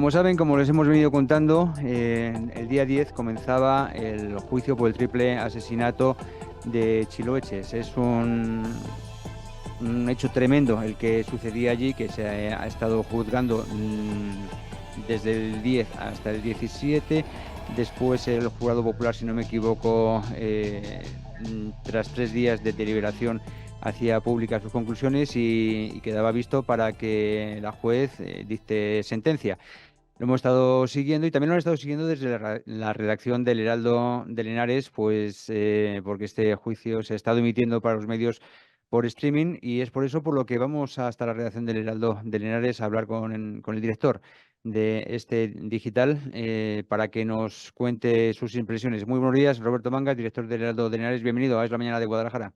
Como saben, como les hemos venido contando, el día 10 comenzaba el juicio por el triple asesinato de Chiloeches. Es un hecho tremendo el que sucedía allí, que se ha estado juzgando desde el 10 hasta el 17. Después el jurado popular, si no me equivoco, tras 3 días de deliberación, hacía públicas sus conclusiones y quedaba visto para que la juez dicte sentencia. Lo hemos estado siguiendo y también lo han estado siguiendo desde la redacción del Heraldo de Linares, pues porque este juicio se ha estado emitiendo para los medios por streaming y es por eso por lo que vamos hasta la redacción del Heraldo de Linares a hablar con el director de este digital para que nos cuente sus impresiones. Muy buenos días, Roberto Mangas, director del Heraldo de Linares. Bienvenido a Es la Mañana de Guadalajara.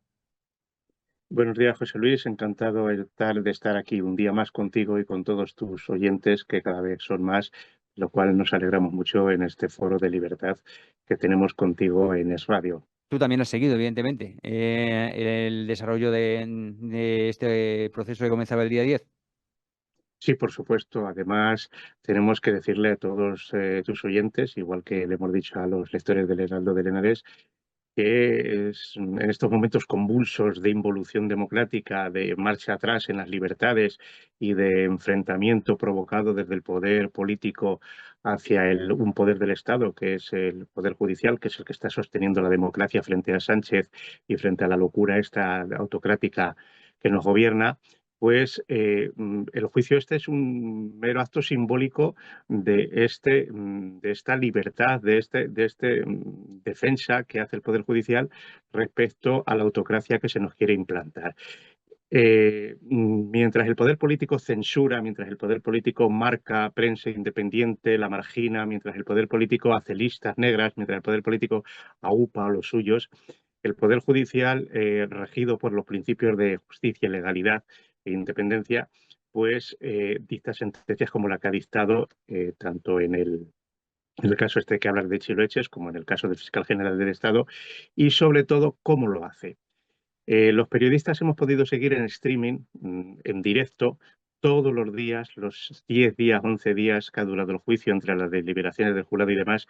Buenos días, José Luis. Encantado de estar aquí un día más contigo y con todos tus oyentes, que cada vez son más, lo cual nos alegramos mucho en este foro de libertad que tenemos contigo en Es Radio. Tú también has seguido, evidentemente, el desarrollo de este proceso que comenzaba el día 10. Sí, por supuesto. Además, tenemos que decirle a todos tus oyentes, igual que le hemos dicho a los lectores del Heraldo de Linares, que en estos momentos convulsos de involución democrática, de marcha atrás en las libertades y de enfrentamiento provocado desde el poder político hacia un poder del Estado, que es el poder judicial, que es el que está sosteniendo la democracia frente a Sánchez y frente a la locura esta autocrática que nos gobierna, pues el juicio este es un mero acto simbólico de esta libertad, de defensa que hace el Poder Judicial respecto a la autocracia que se nos quiere implantar. Mientras el poder político censura, mientras el poder político marca prensa independiente, la margina, mientras el poder político hace listas negras, mientras el poder político aupa a los suyos, el poder judicial, regido por los principios de justicia, legalidad e independencia, pues dicta sentencias como la que ha dictado tanto en el caso este que hablas de Chiloeches como en el caso del fiscal general del Estado y sobre todo cómo lo hace. Los periodistas hemos podido seguir en streaming, en directo, todos los días, los 10 días, 11 días que ha durado el juicio entre las deliberaciones del jurado y demás,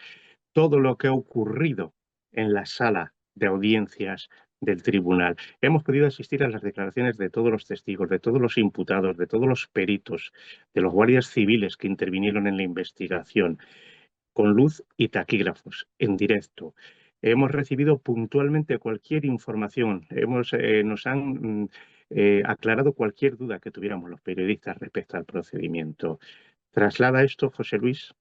todo lo que ha ocurrido en la sala de audiencias del tribunal. Hemos podido asistir a las declaraciones de todos los testigos, de todos los imputados, de todos los peritos, de los guardias civiles que intervinieron en la investigación, con luz y taquígrafos, en directo. Hemos recibido puntualmente cualquier información, nos han aclarado cualquier duda que tuviéramos los periodistas respecto al procedimiento. Traslada esto, José Luis,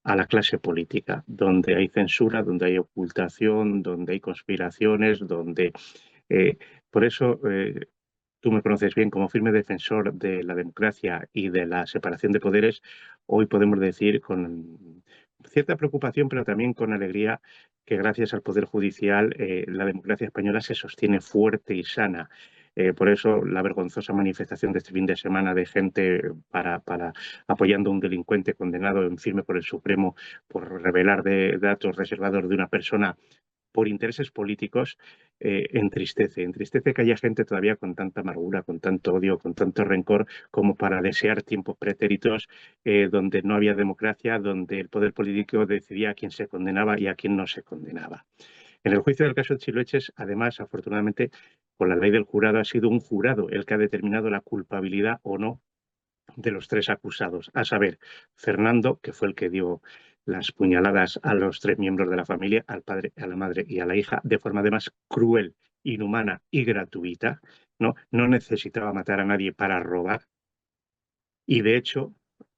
a la clase política, donde hay censura, donde hay ocultación, donde hay conspiraciones, donde... eh, por eso tú me conoces bien como firme defensor de la democracia y de la separación de poderes. Hoy podemos decir con cierta preocupación, pero también con alegría, que gracias al Poder Judicial la democracia española se sostiene fuerte y sana. Por eso la vergonzosa manifestación de este fin de semana de gente apoyando a un delincuente condenado en firme por el Supremo por revelar datos reservados de una persona por intereses políticos, entristece que haya gente todavía con tanta amargura, con tanto odio, con tanto rencor, como para desear tiempos pretéritos donde no había democracia, donde el poder político decidía a quién se condenaba y a quién no se condenaba. En el juicio del caso de Chiloeches, además, afortunadamente, con la ley del jurado, ha sido un jurado el que ha determinado la culpabilidad o no de los tres acusados, a saber, Fernando, que fue el que dio las puñaladas a los tres miembros de la familia, al padre, a la madre y a la hija, de forma además cruel, inhumana y gratuita, ¿no? No necesitaba matar a nadie para robar y, de hecho,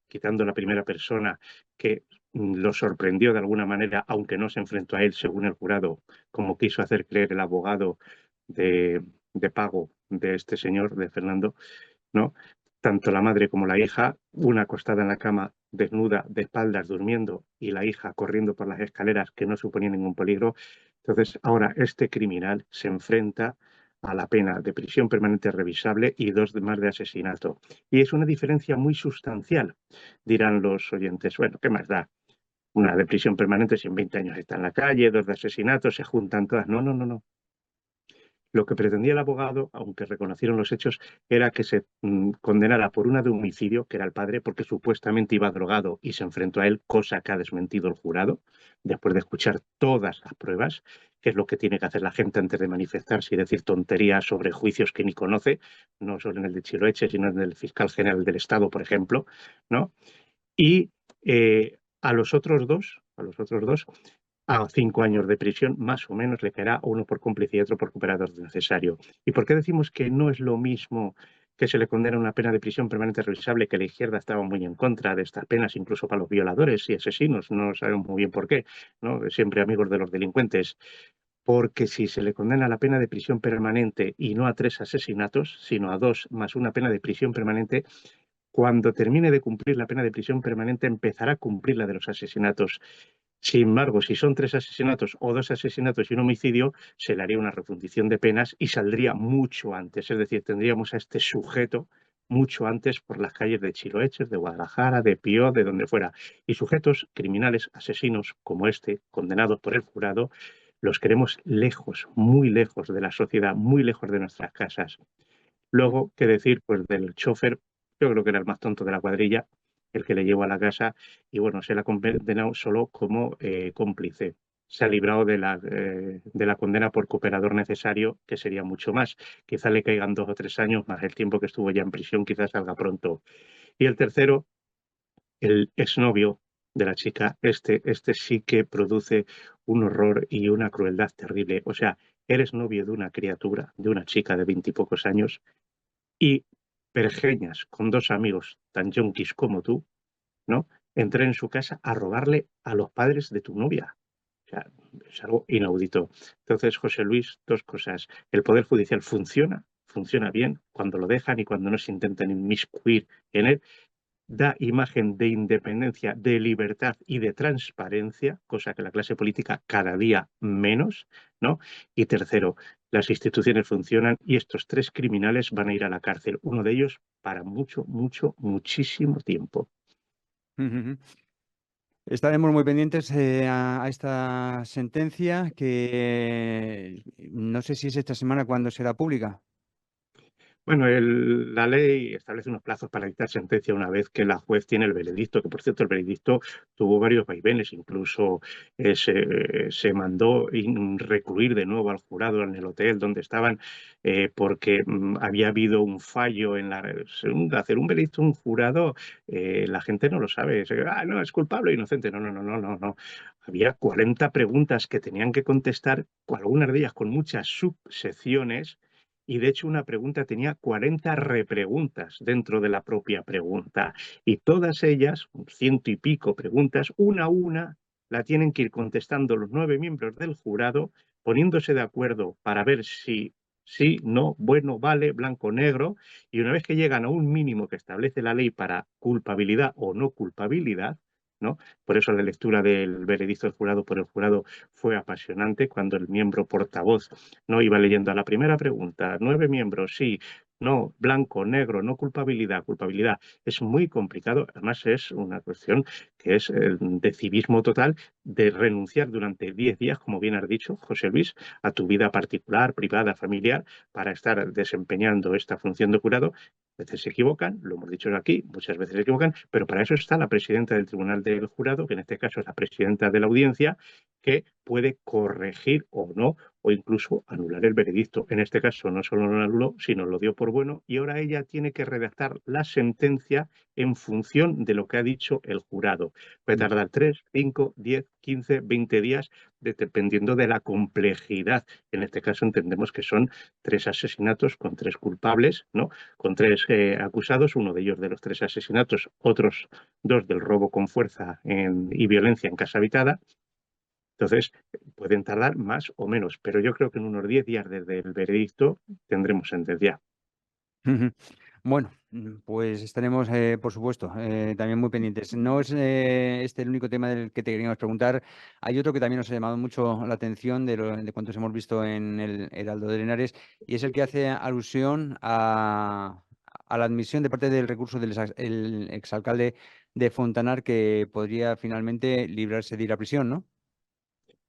quitando la primera persona que lo sorprendió de alguna manera, aunque no se enfrentó a él, según el jurado, como quiso hacer creer el abogado de, de pago de este señor, de Fernando, ¿no? Tanto la madre como la hija, una acostada en la cama, desnuda, de espaldas, durmiendo, y la hija corriendo por las escaleras que no suponía ningún peligro. Entonces, ahora este criminal se enfrenta a la pena de prisión permanente revisable y 2 más de asesinato. Y es una diferencia muy sustancial, dirán los oyentes. Bueno, ¿qué más da? Una de prisión permanente si en 20 años está en la calle, 2 de asesinato, se juntan todas. No, no, no, no. Lo que pretendía el abogado, aunque reconocieron los hechos, era que se condenara por una de homicidio, que era el padre, porque supuestamente iba drogado y se enfrentó a él, cosa que ha desmentido el jurado, después de escuchar todas las pruebas, que es lo que tiene que hacer la gente antes de manifestarse y decir tonterías sobre juicios que ni conoce, no solo en el de Chiloeche, sino en el fiscal general del Estado, por ejemplo, ¿no? Y a los otros dos, a 5 años de prisión, más o menos, le caerá uno por cómplice y otro por cooperador necesario. ¿Y por qué decimos que no es lo mismo que se le condena a una pena de prisión permanente revisable, que la izquierda estaba muy en contra de estas penas, incluso para los violadores y asesinos? No sabemos muy bien por qué, ¿no? Siempre amigos de los delincuentes. Porque si se le condena a la pena de prisión permanente y no a 3 asesinatos, sino a 2 más una pena de prisión permanente, cuando termine de cumplir la pena de prisión permanente empezará a cumplir la de los asesinatos. Sin embargo, si son 3 asesinatos o 2 asesinatos y un homicidio, se le haría una refundición de penas y saldría mucho antes. Es decir, tendríamos a este sujeto mucho antes por las calles de Chiloeches, de Guadalajara, de Pió, de donde fuera. Y sujetos criminales, asesinos como este, condenados por el jurado, los queremos lejos, muy lejos de la sociedad, muy lejos de nuestras casas. Luego, qué decir, pues del chofer, yo creo que era el más tonto de la cuadrilla, el que le llevó a la casa, y bueno, se le ha condenado solo como cómplice. Se ha librado de la condena por cooperador necesario, que sería mucho más. Quizá le caigan 2 o 3 años más el tiempo que estuvo ya en prisión, quizás salga pronto. Y el tercero, el exnovio de la chica, este sí que produce un horror y una crueldad terrible. O sea, eres novio de una criatura, de una chica de 20 y pocos años, y Pergeñas, con 2 amigos tan yonkis como tú, ¿no? Entré en su casa a robarle a los padres de tu novia. O sea, es algo inaudito. Entonces, José Luis, 2 cosas. El Poder Judicial funciona bien cuando lo dejan y cuando no se intentan inmiscuir en él, da imagen de independencia, de libertad y de transparencia, cosa que la clase política cada día menos, ¿no? Y tercero, las instituciones funcionan y estos 3 criminales van a ir a la cárcel, uno de ellos para mucho, mucho, muchísimo tiempo. Ujú. Estaremos muy pendientes a esta sentencia que no sé si es esta semana cuando será pública. Bueno, la ley establece unos plazos para dictar sentencia una vez que la juez tiene el veredicto, que por cierto el veredicto tuvo varios vaivenes, incluso se mandó recluir de nuevo al jurado en el hotel donde estaban, porque había habido un fallo en hacer un veredicto un jurado. La gente no lo sabe, no, es culpable o inocente, no, no, no, no, no, no. Había 40 preguntas que tenían que contestar, algunas de ellas con muchas subsecciones, y de hecho una pregunta tenía 40 repreguntas dentro de la propia pregunta. Y todas ellas, 100 y pico preguntas, una a una, la tienen que ir contestando los 9 miembros del jurado, poniéndose de acuerdo para ver si sí, no, bueno, vale, blanco, negro. Y una vez que llegan a un mínimo que establece la ley para culpabilidad o no culpabilidad, ¿no? Por eso la lectura del veredicto del jurado por el jurado fue apasionante, cuando el miembro portavoz no iba leyendo a la primera pregunta, 9 miembros, sí, no, blanco, negro, no culpabilidad, culpabilidad. Es muy complicado, además es una cuestión que es de civismo total, de renunciar durante 10 días, como bien has dicho, José Luis, a tu vida particular, privada, familiar, para estar desempeñando esta función de jurado. A veces se equivocan, lo hemos dicho aquí, muchas veces se equivocan, pero para eso está la presidenta del Tribunal del Jurado, que en este caso es la presidenta de la audiencia, que puede corregir o no, o incluso anular el veredicto. En este caso no solo lo anuló, sino lo dio por bueno, y ahora ella tiene que redactar la sentencia en función de lo que ha dicho el jurado. Puede Mm. tardar 3, 5, 10, 15, 20 días, dependiendo de la complejidad. En este caso entendemos que son 3 asesinatos con 3 culpables, ¿no? Con 3 acusados, uno de ellos de los 3 asesinatos, otros 2 del robo con fuerza y violencia en casa habitada. Entonces, pueden tardar más o menos, pero yo creo que en unos 10 días desde el veredicto tendremos sentencia. Ujú. Bueno, pues estaremos, por supuesto, también muy pendientes. No es este el único tema del que te queríamos preguntar. Hay otro que también nos ha llamado mucho la atención de cuantos hemos visto en el Heraldo de Henares, y es el que hace alusión a la admisión de parte del recurso del el exalcalde de Fontanar, que podría finalmente librarse de ir a prisión, ¿no?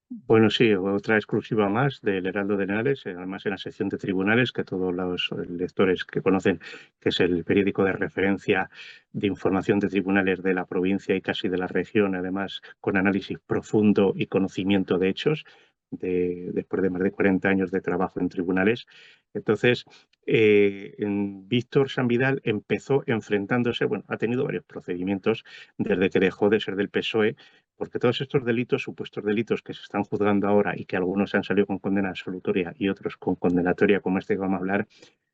Bueno, sí, otra exclusiva más del Heraldo de Henares, además en la sección de tribunales, que todos los lectores que conocen, que es el periódico de referencia de información de tribunales de la provincia y casi de la región, además con análisis profundo y conocimiento de hechos, después de más de 40 años de trabajo en tribunales. Entonces, Víctor Sanvidal empezó enfrentándose, bueno, ha tenido varios procedimientos desde que dejó de ser del PSOE, porque todos estos delitos, supuestos delitos que se están juzgando ahora y que algunos han salido con condena absolutoria y otros con condenatoria, como este que vamos a hablar,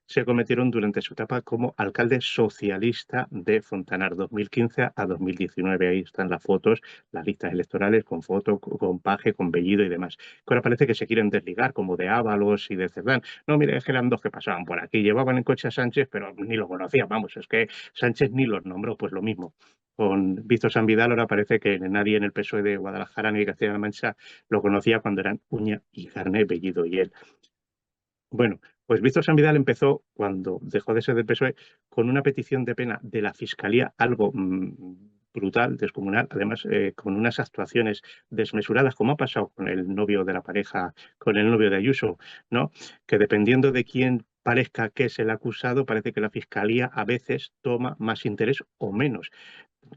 se cometieron durante su etapa como alcalde socialista de Fontanar, 2015 a 2019. Ahí están las fotos, las listas electorales con foto, con Paje, con Bellido y demás. Que ahora parece que se quieren desligar, como de Ábalos y de Cerdán. No, mire, es que eran dos que pasaban por aquí. Llevaban en coche a Sánchez, pero ni lo conocían. Vamos, es que Sánchez ni los nombró, pues lo mismo. Con Víctor San Vidal ahora parece que nadie en el PSOE de Guadalajara ni de Castilla-La Mancha lo conocía cuando eran uña y carne, Bellido y él. Bueno, pues Víctor San Vidal empezó, cuando dejó de ser del PSOE, con una petición de pena de la Fiscalía, algo brutal, descomunal, además con unas actuaciones desmesuradas, como ha pasado con el novio de la pareja, con el novio de Ayuso, ¿no? Que dependiendo de quién parezca que es el acusado, parece que la Fiscalía a veces toma más interés o menos.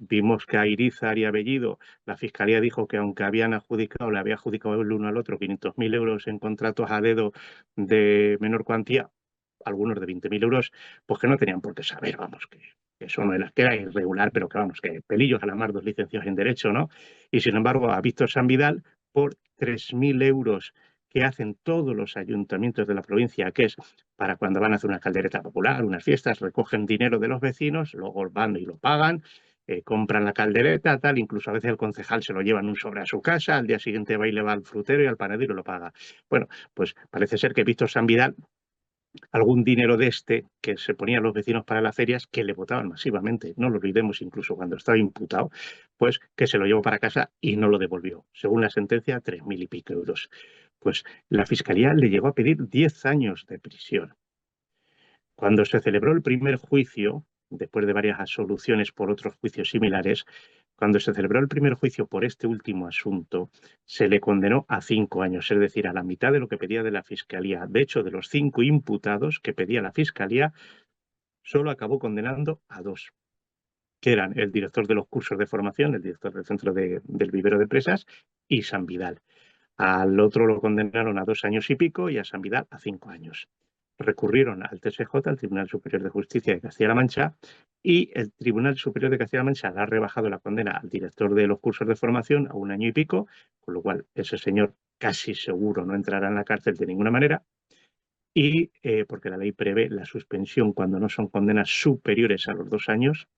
Vimos que a Irízar y a Bellido la Fiscalía dijo que aunque habían adjudicado, le había adjudicado el uno al otro 500.000 euros en contratos a dedo de menor cuantía, algunos de 20.000 euros, pues que no tenían por qué saber, vamos, que eso no era, que era irregular, pero que vamos, que pelillos a la mar, dos licenciados en Derecho, ¿no? Y sin embargo, a Víctor San Vidal, por 3.000 euros que hacen todos los ayuntamientos de la provincia, que es para cuando van a hacer una caldereta popular, unas fiestas, recogen dinero de los vecinos, luego van y lo pagan, compran la caldereta, tal, incluso a veces el concejal se lo lleva en un sobre a su casa, al día siguiente va y le va al frutero y al panadero y lo paga. Bueno, pues parece ser que Víctor San Vidal, algún dinero de este que se ponían los vecinos para las ferias, que le votaban masivamente, no lo olvidemos, incluso cuando estaba imputado, pues que se lo llevó para casa y no lo devolvió. Según la sentencia, 3.000 y pico euros. Pues la Fiscalía le llegó a pedir 10 años de prisión. Cuando se celebró el primer juicio, después de varias absoluciones por otros juicios similares, cuando se celebró el primer juicio por este último asunto, se le condenó a 5 años, es decir, a la mitad de lo que pedía de la Fiscalía. De hecho, de los 5 imputados que pedía la Fiscalía, solo acabó condenando a 2, que eran el director de los cursos de formación, el director del centro del vivero de empresas, y San Vidal. Al otro lo condenaron a 2 años y pico y a San Vidal a 5 años. Recurrieron al TSJ, al Tribunal Superior de Justicia de Castilla-La Mancha, y el Tribunal Superior de Castilla-La Mancha le ha rebajado la condena al director de los cursos de formación a 1 año y pico, con lo cual ese señor casi seguro no entrará en la cárcel de ninguna manera, y porque la ley prevé la suspensión cuando no son condenas superiores a los 2 años,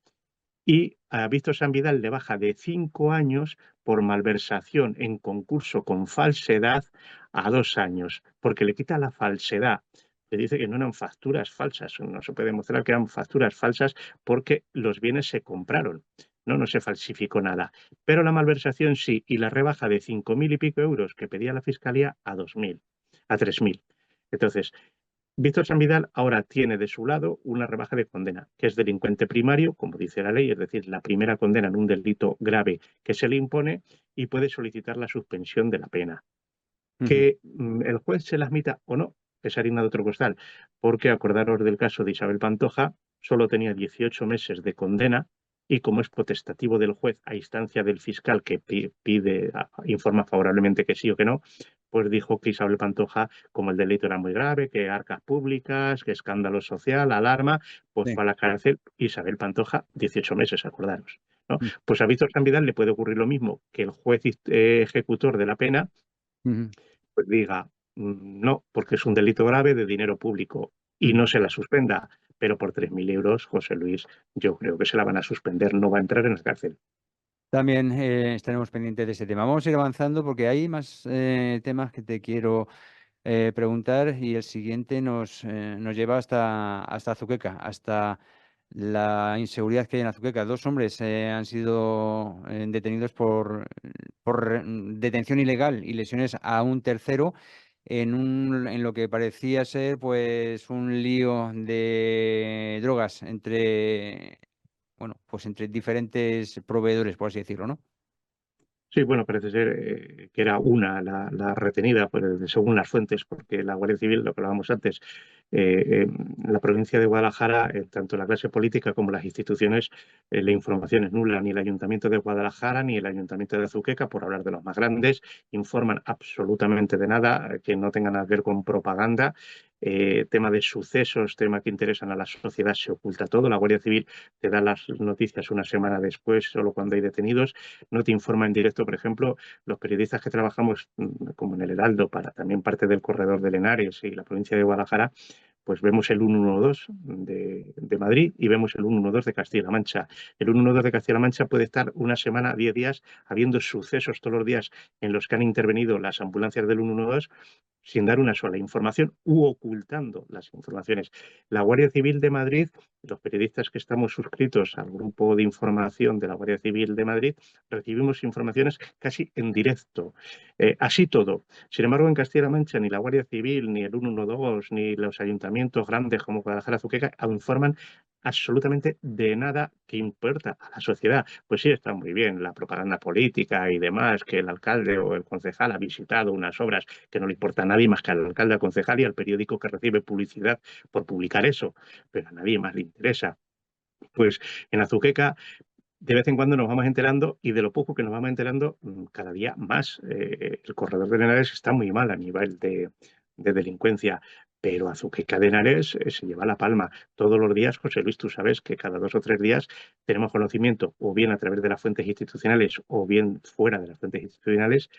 y a Víctor San Vidal le baja de 5 años por malversación en concurso con falsedad a 2 años, porque le quita la falsedad. Le dice que no eran facturas falsas, no se puede demostrar que eran facturas falsas porque los bienes se compraron, no se falsificó nada. Pero la malversación sí, y la rebaja de 5.000 y pico euros que pedía la Fiscalía a 2.000, a 3.000. Entonces, Víctor San Vidal ahora tiene de su lado una rebaja de condena, que es delincuente primario, como dice la ley, es decir, la primera condena en un delito grave que se le impone, y puede solicitar la suspensión de la pena. Ujú. Que el juez se la admita o no, es harina de otro costal, porque acordaros del caso de Isabel Pantoja, solo tenía 18 meses de condena y como es potestativo del juez a instancia del fiscal que pide, informa favorablemente que sí o que no, pues dijo que Isabel Pantoja, como el delito era muy grave, que arcas públicas, que escándalo social, alarma, pues Sí. fue a la cárcel Isabel Pantoja 18 meses, acordaros, ¿no? Mm. Pues a Víctor San Vidal le puede ocurrir lo mismo, que el juez ejecutor de la pena Ujú. pues diga, no, porque es un delito grave de dinero público y Ujú. no se la suspenda, pero por 3.000 euros, José Luis, yo creo que se la van a suspender, no va a entrar en la cárcel. También estaremos pendientes de ese tema. Vamos a ir avanzando porque hay más temas que te quiero preguntar y el siguiente nos lleva hasta Azuqueca, hasta la inseguridad que hay en Azuqueca. Dos hombres han sido detenidos por detención ilegal y lesiones a un tercero en lo que parecía ser pues un lío de drogas entre, bueno, pues entre diferentes proveedores, por así decirlo, ¿no? Sí, bueno, parece ser que era una la retenida, según las fuentes, porque la Guardia Civil, lo que hablábamos antes, en la provincia de Guadalajara, tanto la clase política como las instituciones, la información es nula. Ni el Ayuntamiento de Guadalajara ni el Ayuntamiento de Azuqueca, por hablar de los más grandes, informan absolutamente de nada que no tenga nada que ver con propaganda. Tema de sucesos, tema que interesan a la sociedad, se oculta todo. La Guardia Civil te da las noticias una semana después, solo cuando hay detenidos. No te informa en directo, por ejemplo, los periodistas que trabajamos como en el Heraldo, para también parte del corredor de Henares y la provincia de Guadalajara, pues vemos el 112 de Madrid y vemos el 112 de Castilla-La Mancha. El 112 de Castilla-La Mancha puede estar una semana, 10 días, habiendo sucesos todos los días en los que han intervenido las ambulancias del 112 sin dar una sola información u ocultando las informaciones. La Guardia Civil de Madrid, los periodistas que estamos suscritos al grupo de información de la Guardia Civil de Madrid, recibimos informaciones casi en directo. Así todo. Sin embargo, en Castilla-La Mancha ni la Guardia Civil, ni el 112, ni los ayuntamientos grandes como Guadalajara, Azuqueca, informan absolutamente de nada que importa a la sociedad. Pues sí, está muy bien la propaganda política y demás, que el alcalde o el concejal ha visitado unas obras que no le importa a nadie más que al alcalde, al concejal y al periódico que recibe publicidad por publicar eso, pero a nadie más le interesa. Pues en Azuqueca de vez en cuando nos vamos enterando y de lo poco que nos vamos enterando, cada día más. El corredor de Henares está muy mal a nivel de delincuencia, pero Azuqueca de Henares se lleva la palma. Todos los días, José Luis, tú sabes que cada 2 o 3 días tenemos conocimiento, o bien a través de las fuentes institucionales, o bien fuera de las fuentes institucionales,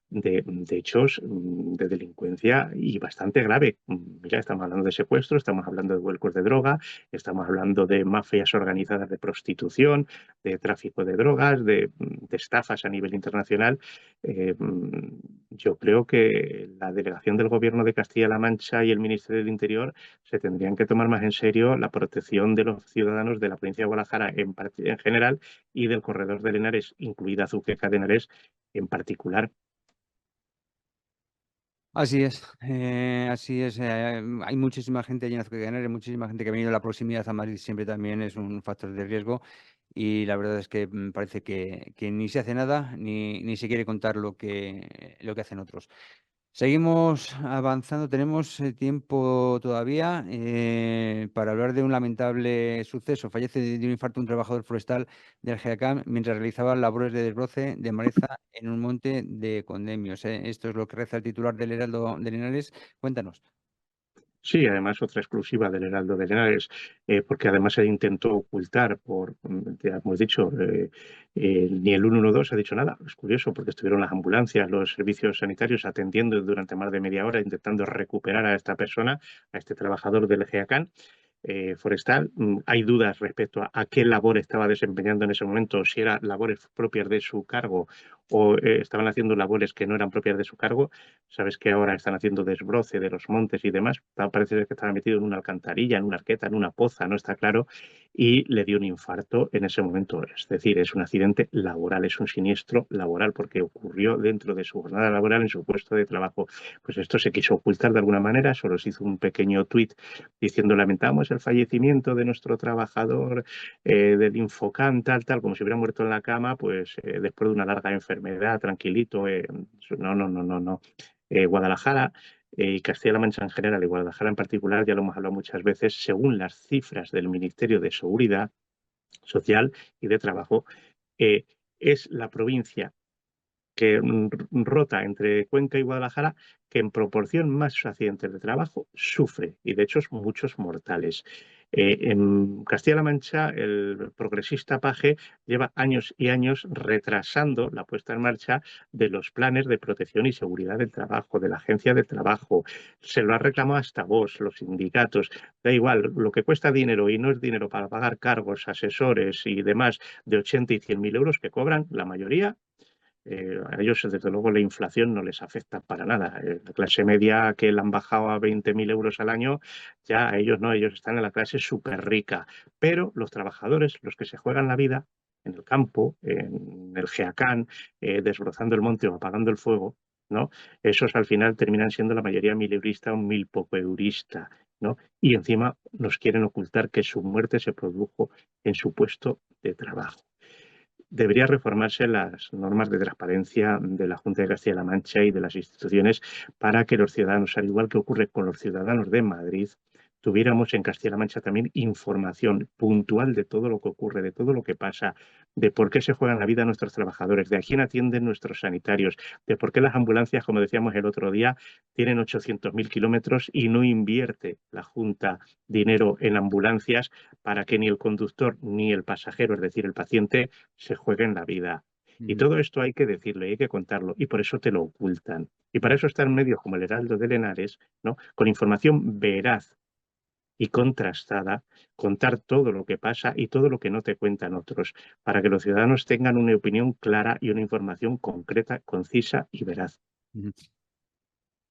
de hechos de delincuencia y bastante grave. Mira, estamos hablando de secuestro, estamos hablando de vuelcos de droga, estamos hablando de mafias organizadas de prostitución, de tráfico de drogas, de estafas a nivel internacional. Yo creo que la delegación del Gobierno de Castilla-La Mancha y el Ministerio del Interior se tendrían que tomar más en serio la protección de los ciudadanos de la provincia de Guadalajara en general y del corredor de Henares, incluida Azuqueca de Henares en particular. Así es, así es. Hay muchísima gente allí en Azúcar de Henares, muchísima gente que ha venido. La proximidad a Madrid siempre también es un factor de riesgo y la verdad es que parece que ni se hace nada ni se quiere contar lo que hacen otros. Seguimos avanzando, tenemos tiempo todavía para hablar de un lamentable suceso. Fallece de un infarto un trabajador forestal del GEACAM mientras realizaba labores de desbroce de maleza en un monte de Condemios. Esto es lo que reza el titular del Heraldo de Linares. Cuéntanos. Sí, además otra exclusiva del Heraldo de Henares, porque además se intentó ocultar ya hemos dicho, ni el 112 ha dicho nada. Es curioso porque estuvieron las ambulancias, los servicios sanitarios atendiendo durante más de media hora, intentando recuperar a esta persona, a este trabajador del GEACAN forestal. Hay dudas respecto a qué labor estaba desempeñando en ese momento, si eran labores propias de su cargo o estaban haciendo labores que no eran propias de su cargo. Sabes que ahora están haciendo desbroce de los montes y demás. Parece ser que estaba metido en una alcantarilla, en una arqueta, en una poza, no está claro, y le dio un infarto en ese momento. Es decir, es un accidente laboral, es un siniestro laboral porque ocurrió dentro de su jornada laboral en su puesto de trabajo. Pues esto se quiso ocultar de alguna manera, solo se hizo un pequeño tuit diciendo lamentamos el fallecimiento de nuestro trabajador del Infocan, tal, como si hubiera muerto en la cama, pues después de una larga enfermedad, tranquilito. No. Guadalajara y Castilla-La Mancha en general y Guadalajara en particular, ya lo hemos hablado muchas veces, según las cifras del Ministerio de Seguridad Social y de Trabajo, eh, es la provincia que rota entre Cuenca y Guadalajara, que en proporción más accidentes de trabajo sufre, y de hecho muchos mortales. En Castilla-La Mancha, el progresista Paje lleva años y años retrasando la puesta en marcha de los planes de protección y seguridad del trabajo, de la Agencia de Trabajo. Se lo ha reclamado hasta vos, los sindicatos. Da igual, lo que cuesta dinero y no es dinero para pagar cargos, asesores y demás de 80 y 100 mil euros que cobran la mayoría. A ellos, desde luego, la inflación no les afecta para nada. La clase media que la han bajado a 20.000 euros al año, ya a ellos no, ellos están en la clase súper rica. Pero los trabajadores, los que se juegan la vida en el campo, en el GEACAN, desbrozando el monte o apagando el fuego, ¿no? Esos al final terminan siendo la mayoría mileurista o mil poco eurista, ¿no? Y encima nos quieren ocultar que su muerte se produjo en su puesto de trabajo. debería reformarse las normas de transparencia de la Junta de Castilla-La Mancha y de las instituciones para que los ciudadanos, al igual que ocurre con los ciudadanos de Madrid, tuviéramos en Castilla-La Mancha también información puntual de todo lo que ocurre, de todo lo que pasa, de por qué se juegan la vida nuestros trabajadores, de a quién atienden nuestros sanitarios, de por qué las ambulancias, como decíamos el otro día, tienen 800.000 kilómetros y no invierte la Junta dinero en ambulancias para que ni el conductor ni el pasajero, es decir, el paciente, se jueguen la vida. Y todo esto hay que decirlo, hay que contarlo, y por eso te lo ocultan. Y para eso están medios como el Heraldo de Henares, ¿no?, con información veraz y contrastada, contar todo lo que pasa y todo lo que no te cuentan otros, para que los ciudadanos tengan una opinión clara y una información concreta, concisa y veraz. Ujú.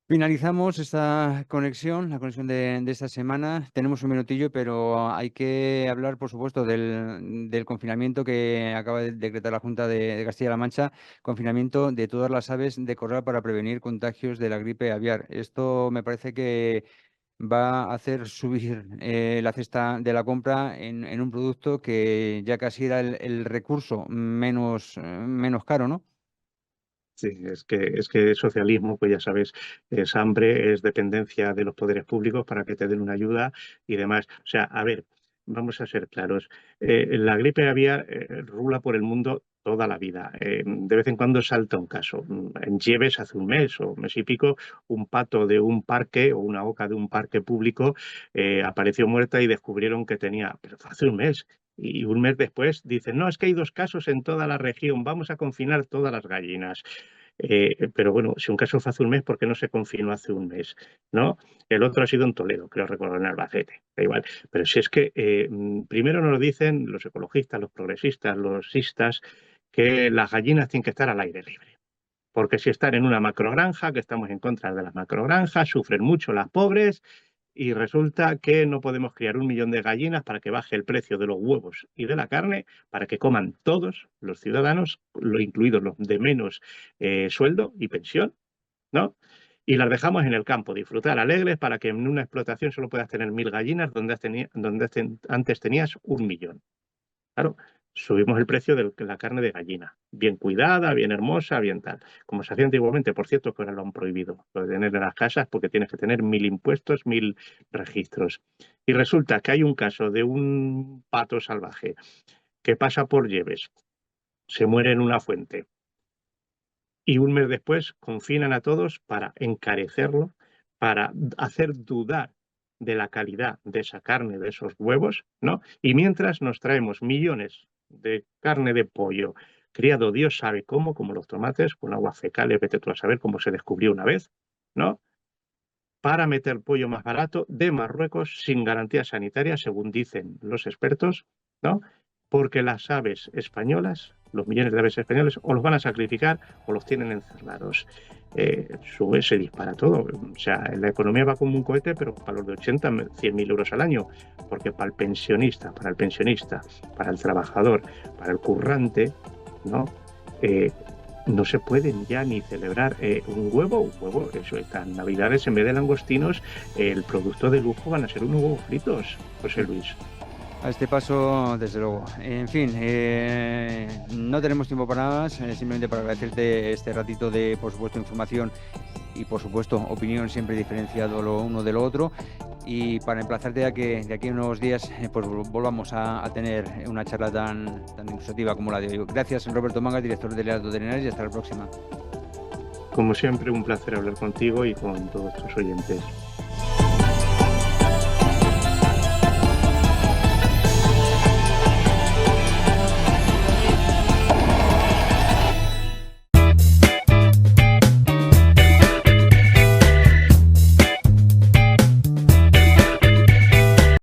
Finalizamos esta conexión, la conexión de esta semana. Tenemos un minutillo, pero hay que hablar, por supuesto, del confinamiento que acaba de decretar la Junta de Castilla-La Mancha, confinamiento de todas las aves de corral para prevenir contagios de la gripe aviar. Esto me parece que va a hacer subir la cesta de la compra en un producto que ya casi era el recurso menos caro, ¿no? Sí, es que socialismo, pues ya sabes, es hambre, es dependencia de los poderes públicos para que te den una ayuda y demás. O sea, a ver, vamos a ser claros. La gripe aviar rula por el mundo toda la vida. De vez en cuando salta un caso. En Nieves hace un mes o mes y pico, un pato de un parque o una oca de un parque público apareció muerta y descubrieron que tenía, pero fue hace un mes. Y un mes después dicen, no, es que hay 2 casos en toda la región, vamos a confinar todas las gallinas. Pero bueno, si un caso fue hace un mes, ¿por qué no se confinó hace un mes? ¿No? El otro ha sido en Toledo, creo recordar, en Albacete, da igual. Pero si es que primero nos dicen los ecologistas, los progresistas, los sistas, que las gallinas tienen que estar al aire libre. Porque si están en una macrogranja, que estamos en contra de las macrogranjas, sufren mucho las pobres y resulta que no podemos criar 1 millón de gallinas para que baje el precio de los huevos y de la carne, para que coman todos los ciudadanos, incluidos los de menos sueldo y pensión, ¿no? Y las dejamos en el campo, disfrutar alegres para que en una explotación solo puedas tener 1.000 gallinas donde antes tenías 1 millón. Claro, subimos el precio de la carne de gallina, bien cuidada, bien hermosa, bien tal. Como se hacía antiguamente, por cierto, que ahora lo han prohibido, lo de tener en las casas porque tienes que tener 1.000 impuestos, 1.000 registros. Y resulta que hay un caso de un pato salvaje que pasa por Nieves, se muere en una fuente y un mes después confinan a todos para encarecerlo, para hacer dudar de la calidad de esa carne, de esos huevos, ¿no? Y mientras nos traemos millones de carne de pollo criado Dios sabe cómo, como los tomates, con agua fecales, vete tú a saber cómo se descubrió una vez, ¿no? Para meter pollo más barato de Marruecos sin garantía sanitaria, según dicen los expertos, ¿no? Porque las aves españolas, los millones de aves españoles, o los van a sacrificar o los tienen encerrados. Sube, se dispara todo. O sea, la economía va como un cohete, pero para los de 80, 100.000 euros al año. Porque para el pensionista, para el trabajador, para el currante, ¿no? No se pueden ya ni celebrar un huevo, eso, estas navidades en vez de langostinos, el producto de lujo van a ser unos huevos fritos, José Luis. A este paso, desde luego. En fin, no tenemos tiempo para nada más, simplemente para agradecerte este ratito de, por supuesto, información y, por supuesto, opinión siempre diferenciado lo uno de lo otro. Y para emplazarte a que de aquí a unos días pues volvamos a tener una charla tan ilustrativa como la de hoy. Gracias, Roberto Mangas, director del Heraldo de Henares, y hasta la próxima. Como siempre, un placer hablar contigo y con todos tus oyentes.